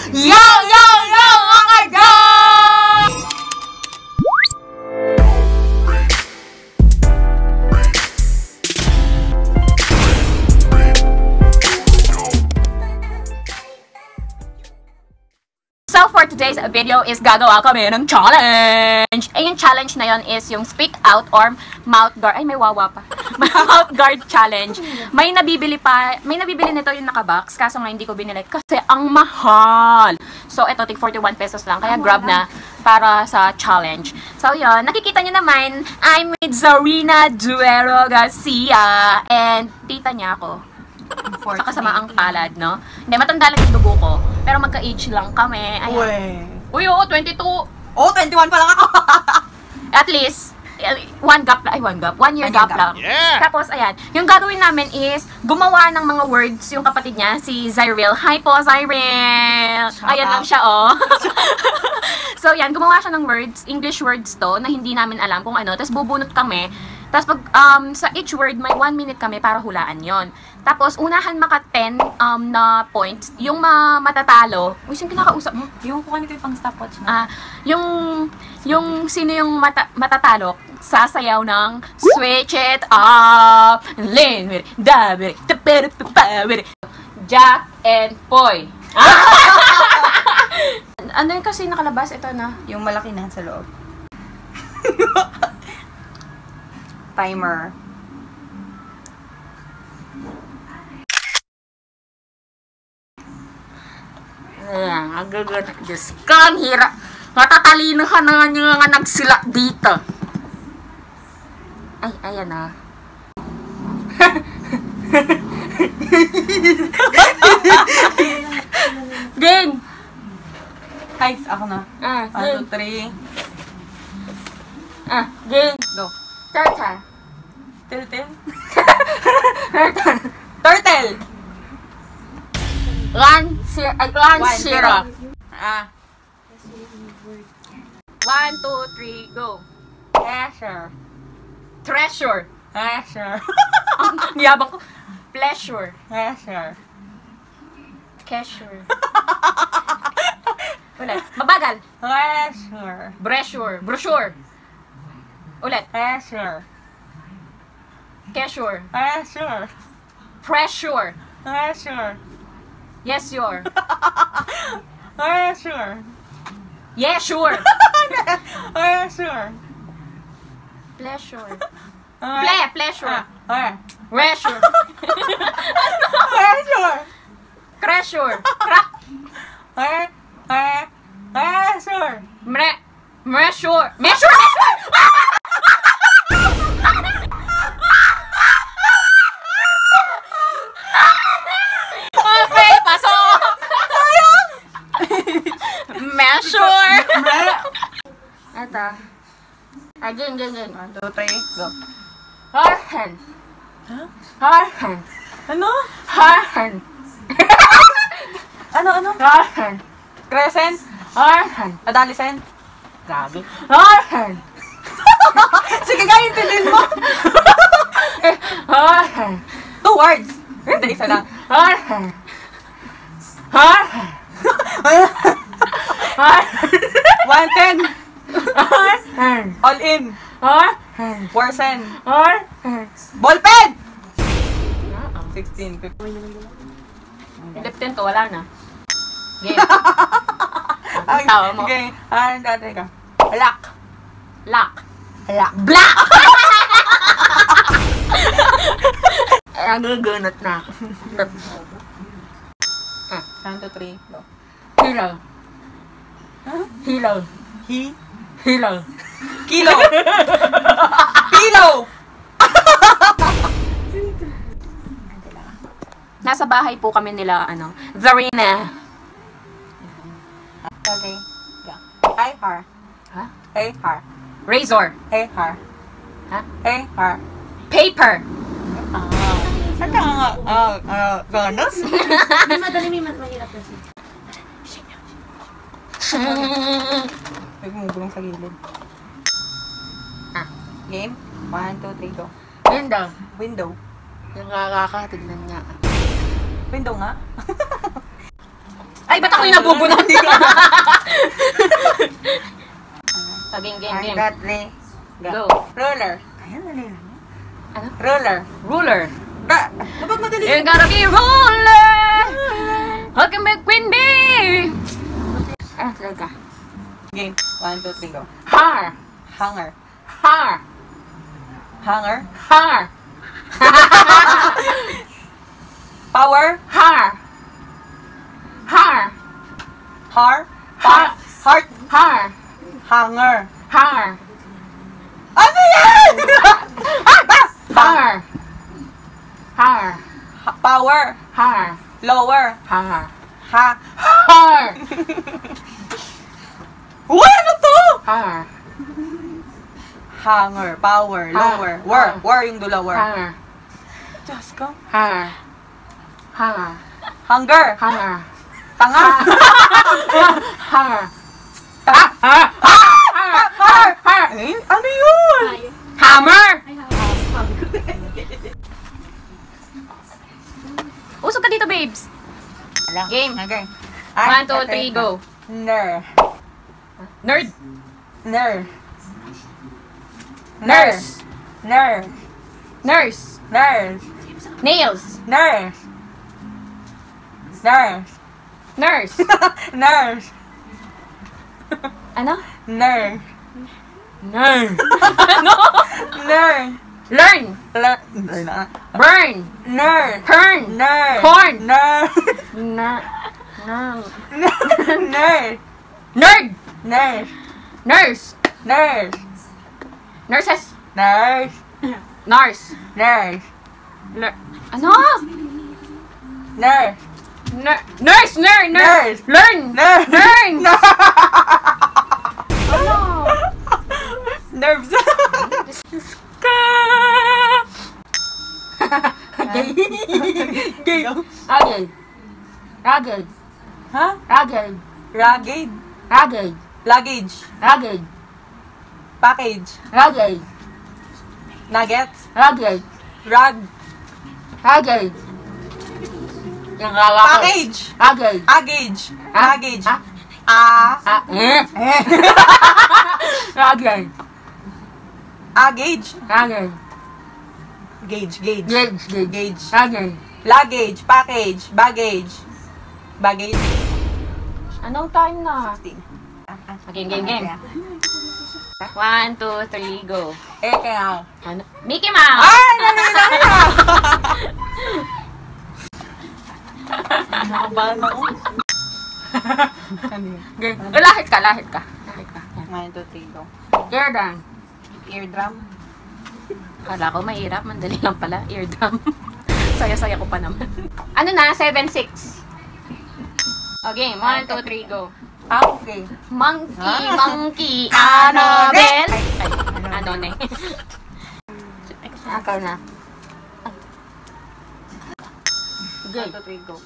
Yo, yo, yo, mga God! So for today's video is gagawa kami ng challenge. Eh yung challenge na yon is yung speak out or mouth guard. Ay, may wawa pa. Mouth guard challenge. May nabibili nito yung nakabox. Kaso nga hindi ko binili kasi ang mahal. So ito, tig 41 pesos lang. Kaya grab na para sa challenge. So yun, nakikita nyo naman, I'm with Zarina Duero Garcia. And tita niya ako. Sa kasamaang palad, no? Hindi, matanda lang yung dugo ko. Pero magka-age lang kami. Ayan. Uy, oo, 22. Oo, 21 pa lang ako. At least, one year gap lang. Yeah. Tapos, ayan, yung gagawin namin is, gumawa ng mga words yung kapatid niya, si Zyril. Hi po, Zyril! Ayan lang siya, oh. So, yan, gumawa siya ng words, English words to, na hindi namin alam kung ano. Tapos, bubunot kami. Tapos, pag, sa each word, may 1 minute kami para hulaan yon. Tapos, unahan maka 10 na points. Yung matatalo, uy, sino kinakausap mo? Yung kuha nito yung pang stopwatch na. Yung sino yung matatalo, sasayaw ng Switch It Up, Jack and Poy. Ano yung kasi nakalabas? Ito na. Yung malaki na sa loob. Timer. Ayan, agad. Diyos ka, ang hirap. Matatalino ka na nga nagsila dito. Ay, ayan na. Game! Guys, ako na. 1, 2, 3. Game. Go. Turtle. Turtle? Turtle! 1-0. 1, 2, 3, go. Treasure. Treasure. Treasure. Niyabang ko. Pleasure. Treasure. Cashier. Ulit. Mabagal. Treasure. Brochure. Brochure. Ulit. Treasure. Cashier. Treasure. Pressure. Treasure. Yes, sure. Treasure. Yeah, sure. Treasure. Pleasure. Treasure. Pleasure. Pressure. Treasure. Crasher. Treasure. Measure. Measure. Okay, pasok. Measure. Ito. Again. 1, 2, 3, go. Harhan. Huh? Harhan. Ano? Harhan. Ano? Harhan. Crescent? Harhan. Adolescent? Grabe. Harhan. Sige nga, intilin mo. Harhan. 2 words. Hindi, isa lang. Harhan. Harhan. Harhan. 110. All in. Harhan. Worsen. Harhan. Ballpen! 16, 15. Liptin to, wala na. Game. Tawa mo. Okay. Dati ka. Lock. Black! Ang gugunot na ako. 1, 2, 3, go. Hilo. Hilo. Hilo. Kilo! Kilo! Nasa bahay po kami nila, Zarina. Okay. Go. Hey, har. Ha? Hey, har. Razor. Hey, har. Ha? Hey, har. Paper. Saan ka nga? Ganos? May mahirap kasi. Huwag mo gulong sa gilid. Game? 1, 2, 3, go. Window. Window. Yung kakaka, tignan niya. Window nga. Ay, ba't ako yung nabubunot? So, game. Go. Go. Ruler. Ayan, dali lang. Ano? Ruler. Ruler. Dapat madali. You gotta be ruler. How can make queen bee? Laga. Game. 1, 2, 3, go. Har. Hanger. Har. Hanger. Har. Power. Har. Har. Har. Har. Heart. Har. Hanger. Har. Ano yan? Har. Har. Power. Har. Lower. Har. Ha. Har. Uy, ano to? Har. Hanger. Power. Lower. Were yung dula. Were. Har. Diyos ko. Har. Har. Hunger. Har. Tanga. Har. Har. Har. Ano yun? Hammer. Usog ka dito, babes. Game. Okay. 1, 2, 3, go. Ner. Nerd. Ner. Nurse. Ner. Nurse. Nurse. Nails. Nurse. Nurse. Nurse. Nurse. Ano? Nurse. Nerd. Ano? Nurse. Learn. Burn. Nurse. Turn. Nurse. Corn. Nurse. Nerd. Nerd. Nurse. Nerd. Nurse. Nurse. Nurse. Nurses. Nurse. Nurse. Nurse. Ano? Nurse. Nurse. Nerd. Nurse. Learn. Nurse. Learn. Ano? Nerves. Gay. Ragged. Ragged. Ha? Ragged. Ragged. Ragged. Luggage. Ragged. Package. Ragged. Nuggets. Ragged. Rag. Ragged. Yung gawa ko. Package. Ragged. Agage. Ah? Agage. Ah? Ah. Ragged. Agage. Ragged. Gauge. Gauge. Gauge. Gauge. Ragged. Luggage. Package. Baggage. Baggage. Anong time na? Game. 1, 2, 3, go. Kaya. Ano? Mickey Mouse! Ay! Nalilaki na! Nakabahan ako. Game. Lahit ka. Yan. 1, 2, 3, go. Eardrum. Eardrum. Kala ko mahirap. Mandali lang pala. Eardrum. Saya-saya ko pa naman. Ano na? 7-6. Okay, 1, 2, 3, go. Okay. Monkey, Annabelle. Ano na eh. Ako na. Okay. 1, 2, 3, go.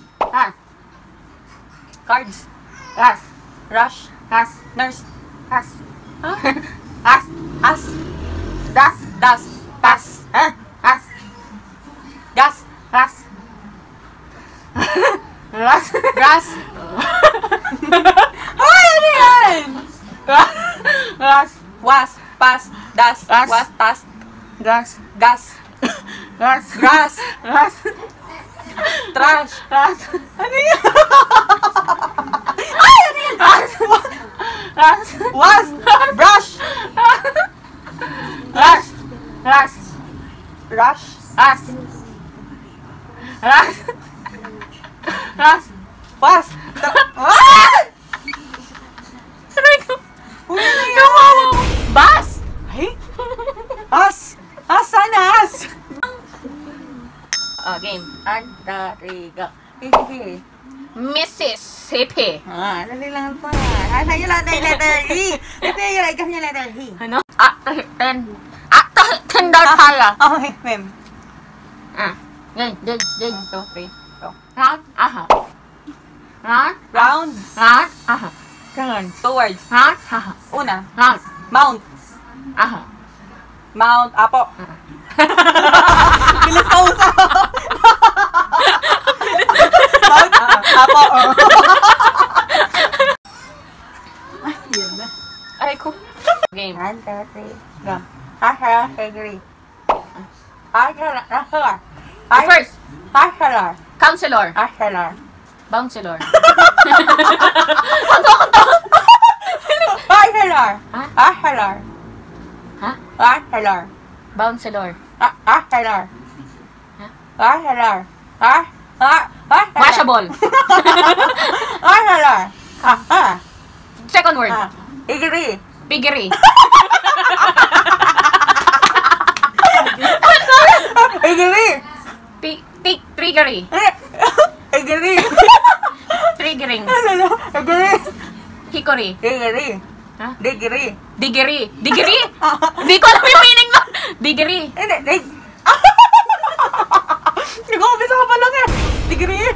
Cards. Gas. Rush. Gas. Nurse. Gas. Huh? As. As. Das. Das. Pass. As. Gas. Gas. Gas. Grass. Ay, ano yan? Gas. Was. Pass. Das. Gas. Was. Tas. Gas. Gas. Gas. Grass. Gas. Trash. Gas. Ano yan? Ay, ano yan? Gas. Gas. Was. Brush. Gas. Gas. Rush. Gas. Gas. Gas. Was. Ay! Saray ko. Uy, ano yan? Kawawa. Bas. Ay? As. As. Sana as. Game. Andariga. Hihihi. Mississippi. Dali lang pa. Sa'yo lang na yung letter E. Sa'yo lang ikaw yung letter E. Ano? Tender tayo. Okay, ma'am. Game. 1, 2, 3, go. Round. Aha. Round. Round. Round. Aha. Turn. 2 words. Round. Aha. Una. Round. Mount. Aha. Mount Apo. Bilis ka usap. Mount Apo. name. 1, 2, 3, go. Bachelor degree. Bachelor. First, Bachelor. counselor. Bachelor. Bouncelor. Bachelor. Ha? Bachelor. Ha? Bachelor. Bouncelor. Bachelor. Ha? Bachelor. Bachelor. Washable. Bachelor. Second word. Degree. Piggery. Degree. Triggery. Degree. Triggering. Degree. Hickory. Degree. Ha? Degree. Diggery. Diggery? Hindi ko alam yung meaning mo. Diggery. Hindi. Nag-umpisa ka pa lang eh. Degree.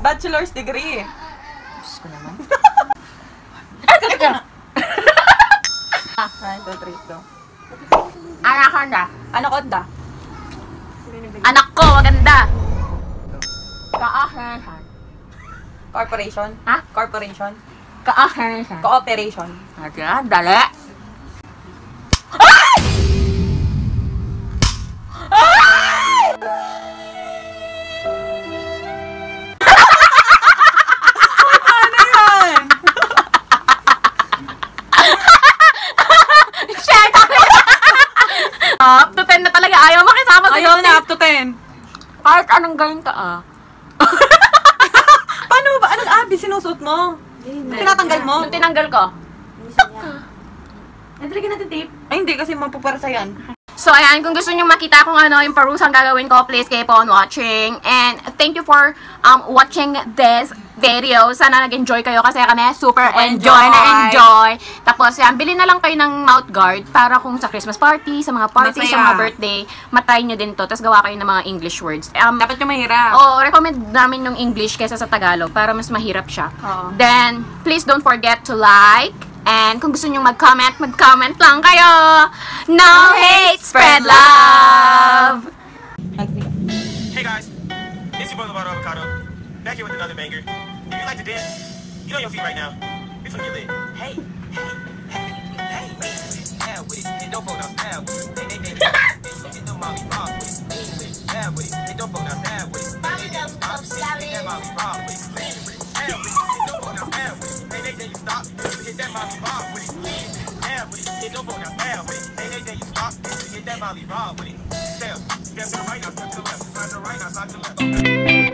Bachelor's degree. Diyos ko naman. Teka. 1, 2, 3, go. Anaconda. Anaconda. Anak ko, maganda. Kaahesan. Corporation. Ha? Corporation. Kaahesan. Cooperation. Ayan, dali. Ano yan? Share kami. Up to 10 na talaga. Ayaw makisama sa Ayaw na, up to 10. Kahit anong gawin ka, ah. Paano ba? Anong abi sinusuot mo? Tinatanggal mo? Nung tinanggal ko. Nadali natin tape? Ay, hindi kasi mapuparsa yan. So, ayan, kung gusto nyo makita kung ano yung parusang gagawin ko, please keep on watching. And thank you for watching this video. Sana nag-enjoy kayo kasi kami super enjoy. Tapos, yan, bilhin na lang kayo ng mouth guard para kung sa Christmas party, sa mga party, Masaya. sa mga birthday, matry nyo din to. Tapos gawa kayo ng mga English words. Dapat yung mahirap. Recommend namin yung English kaysa sa Tagalog para mas mahirap siya. Oo. Then, please don't forget to like. And kung gusto nyo mag-comment lang kayo. No hate, spread love! Hey guys, it's your boy Lovato Avocado, back here with another banger. If you like to dance, get on your feet right now. It's gonna get lit. Hey, yeah, with it. Hey, don't fall down, stab with it. Hey, get the molly rock with it. Yeah, with it. Hey, don't fall down, stab with it. Hey, stop. Hit that molly rock with it. Yeah, with it. Hey, don't fall down, stab with it. Hey, you stop. Hit that molly rock with it. Yeah, with it. Hey, don't fall down, stab with it. Hey, you stop. Hit that molly rock with it. Step to the right, now step to the left. Step to the right, now step to the left.